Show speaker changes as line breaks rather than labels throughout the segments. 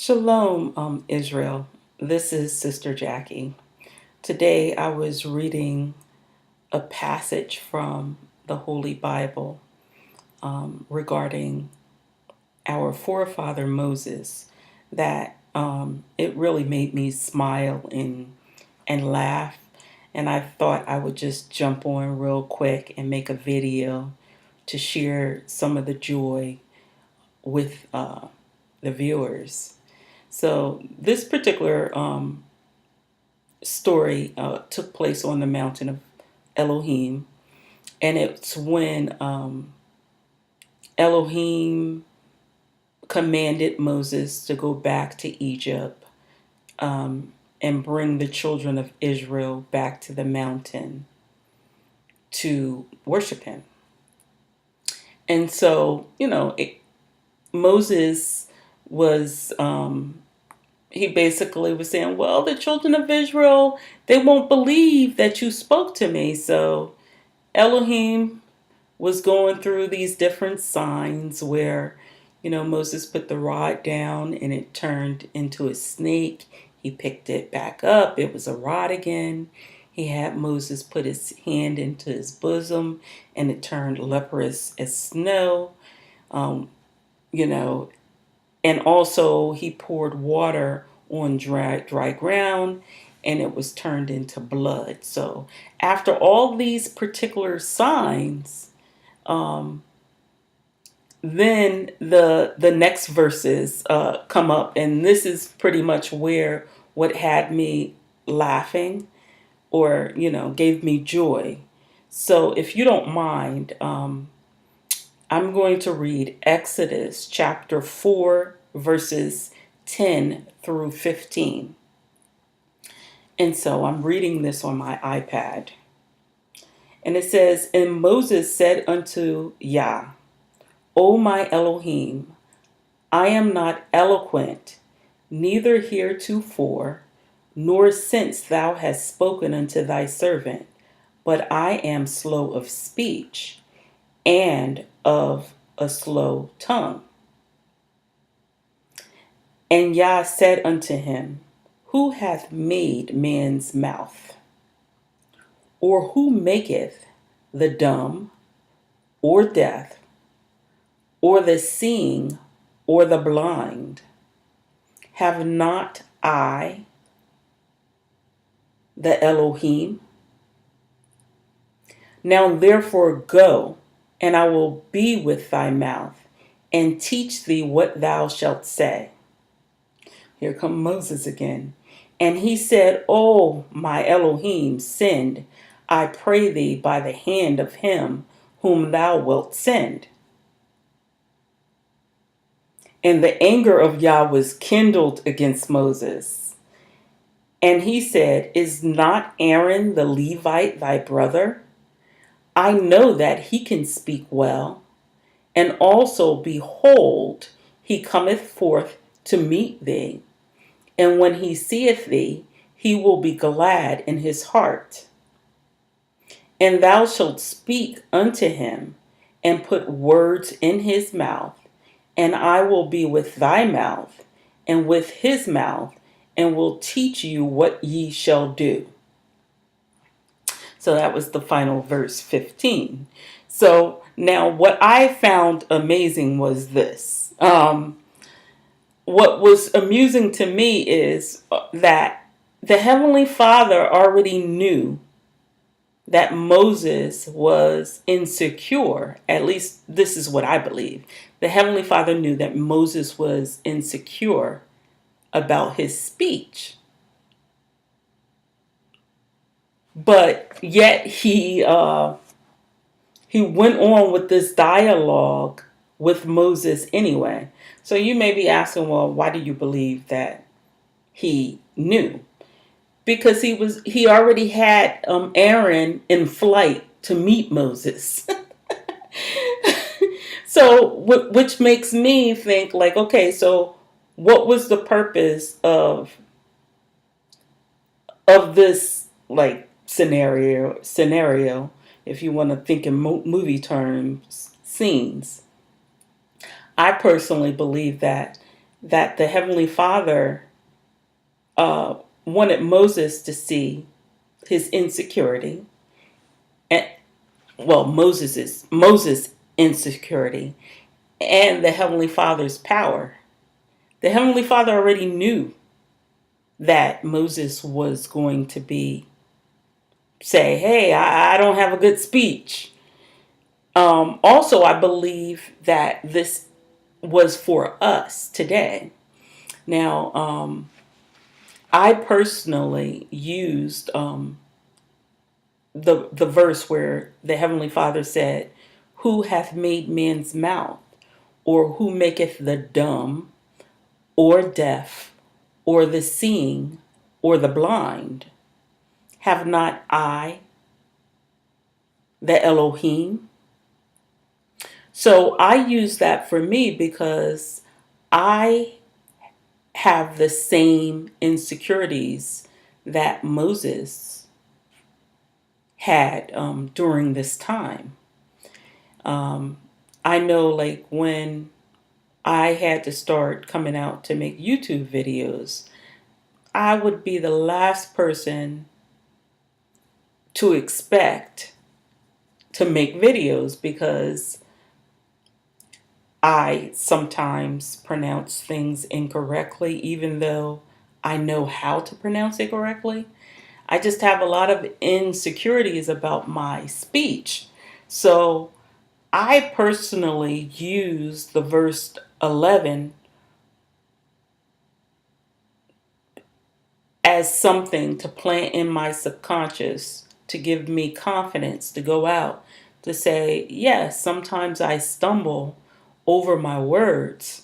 Shalom, Israel. This is Sister Jackie. Today I was reading a passage from the Holy Bible regarding our forefather Moses that it really made me smile and laugh. And I thought I would just jump on real quick and make a video to share some of the joy with the viewers. So this particular story took place on the mountain of Elohim, and it's when Elohim commanded Moses to go back to Egypt and bring the children of Israel back to the mountain to worship him. And so, Moses was he basically was saying, well, the children of Israel, they won't believe that you spoke to me. So Elohim was going through these different signs where, Moses put the rod down and it turned into a snake. He picked it back up. It was a rod again. He had Moses put his hand into his bosom and it turned leprous as snow. Um, you know, and also he poured water on dry ground and it was turned into blood. So after all these particular signs, then the next verses come up, and this is pretty much where what had me laughing or gave me joy. So if you don't mind, I'm going to read Exodus chapter 4, verses 10 through 15. And so I'm reading this on my iPad. And it says, And Moses said unto Yah, O my Elohim, I am not eloquent, neither heretofore, nor since thou hast spoken unto thy servant, but I am slow of speech, and of a slow tongue. And Yah said unto him, Who hath made man's mouth? Or who maketh the dumb, or deaf, or the seeing, or the blind? Have not I the Elohim? Now therefore go, and I will be with thy mouth, and teach thee what thou shalt say. Here come Moses again. And he said, O my Elohim, send, I pray thee, by the hand of him whom thou wilt send. And the anger of Yah was kindled against Moses. And he said, Is not Aaron the Levite thy brother? I know that he can speak well. And also, behold, he cometh forth to meet thee. And when he seeth thee, he will be glad in his heart. And thou shalt speak unto him, and put words in his mouth, and I will be with thy mouth, and with his mouth, and will teach you what ye shall do. So that was the final verse 15. So now what I found amazing was this. What was amusing to me is that the Heavenly Father already knew that Moses was insecure. At least this is what I believe. The Heavenly Father knew that Moses was insecure about his speech. But yet he went on with this dialogue with Moses anyway. So you may be asking, well, why do you believe that he knew? Because he already had Aaron in flight to meet Moses. So which makes me think like, okay, so what was the purpose of this like scenario, if you want to think in movie terms, scenes? I personally believe that that the Heavenly Father wanted Moses to see his insecurity, and well, Moses' insecurity, and the Heavenly Father's power. The Heavenly Father already knew that Moses was going to say, hey, I don't have a good speech. Also, I believe that this was for us today. Now, I personally used the verse where the Heavenly Father said, "Who hath made man's mouth, or who maketh the dumb, or deaf, or the seeing, or the blind? Have not I, the Elohim?" So I use that for me because I have the same insecurities that Moses had during this time. Um, I know, like, when I had to start coming out to make YouTube videos, I would be the last person to expect to make videos because I sometimes pronounce things incorrectly, even though I know how to pronounce it correctly. I just have a lot of insecurities about my speech. So I personally use the verse 11 as something to plant in my subconscious to give me confidence to go out to say, yes, sometimes I stumble over my words,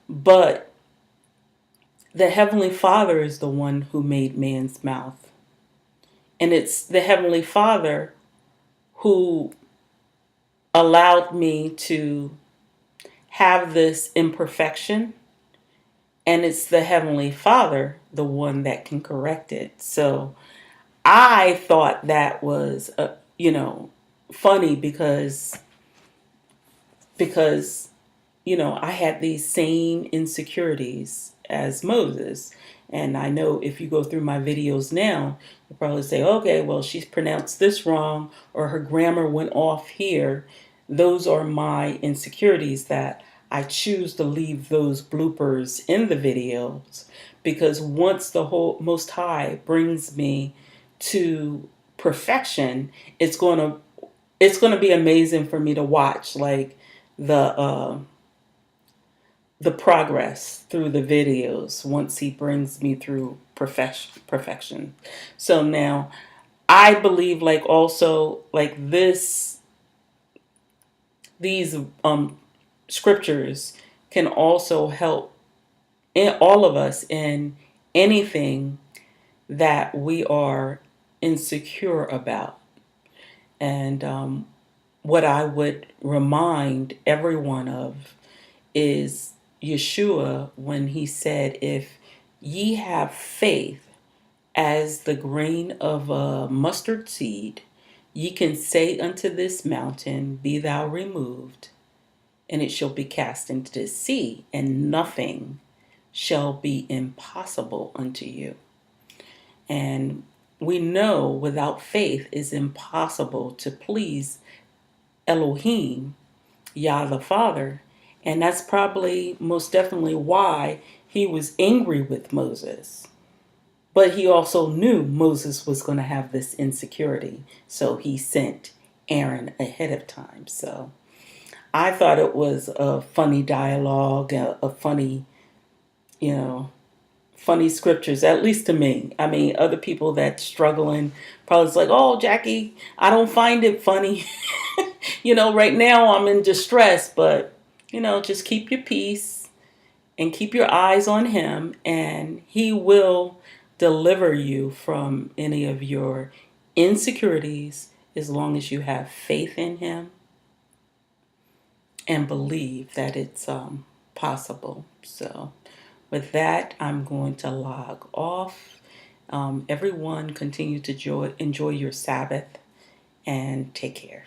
but the Heavenly Father is the one who made man's mouth. And it's the Heavenly Father who allowed me to have this imperfection. And it's the Heavenly Father, the one that can correct it. So I thought that was, funny because I had these same insecurities as Moses. And I know if you go through my videos now, you'll probably say, okay, well, she's pronounced this wrong or her grammar went off here. Those are my insecurities that I choose to leave those bloopers in the videos because once the whole Most High brings me to perfection, it's going to be amazing for me to watch, like the the progress through the videos once he brings me through perfection. So now I believe, like, also, like, these scriptures can also help in all of us in anything that we are insecure about. And what I would remind everyone of is Yeshua when he said, if ye have faith as the grain of a mustard seed, ye can say unto this mountain, be thou removed, and it shall be cast into the sea, and nothing shall be impossible unto you. And we know without faith it's impossible to please Elohim, Yah the Father. And that's probably most definitely why he was angry with Moses. But he also knew Moses was going to have this insecurity. So he sent Aaron ahead of time. So I thought it was a funny dialogue, a funny, you know, funny scriptures, at least to me. I mean, other people that struggling probably like, oh, Jackie, I don't find it funny. Right now I'm in distress, but, just keep your peace and keep your eyes on him, and he will deliver you from any of your insecurities as long as you have faith in him and believe that it's possible. So with that, I'm going to log off. Everyone, continue to enjoy your Sabbath and take care.